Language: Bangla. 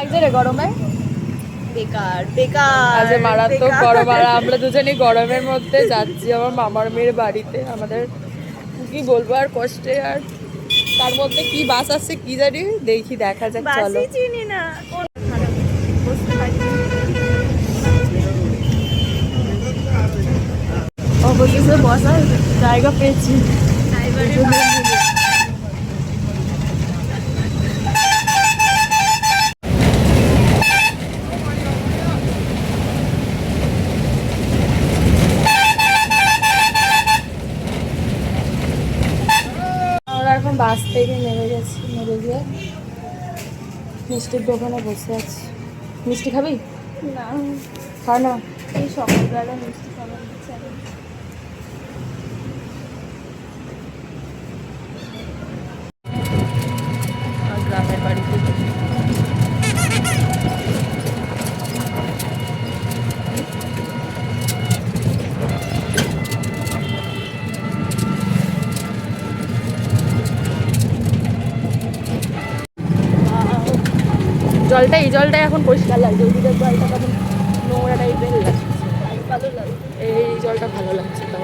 একজনে গরমে বেকার বেকার আজ মারাত্মক গরম আর আমরা দুজনেই গরমের মধ্যে যাচ্ছি আমার মামার মেয়ের বাড়িতে। আমাদের কি বলবো আর কষ্টে, আর তার মধ্যে কি বাস আসছে কি জানি, দেখি দেখা যাক চলো। বাসই চিনি না অবশেষে বসার জায়গা পেয়েছি। আমরা এখন বাস থেকে নেমে গেছি, নেমে গিয়ে মিষ্টির দোকানে বসে আছি। মিষ্টি খাবি? না খা না। এই সকালবেলা মিষ্টি খাবার ইচ্ছা নেই। গ্রামের বাড়ি থেকে জলটা, এই জলটাই এখন পরিষ্কার লাগছে, ওই দিকের জলটা কেমন নোংরা টাইপের লাগছে। ভালো লাগে। এই জলটা ভালো লাগছে। তো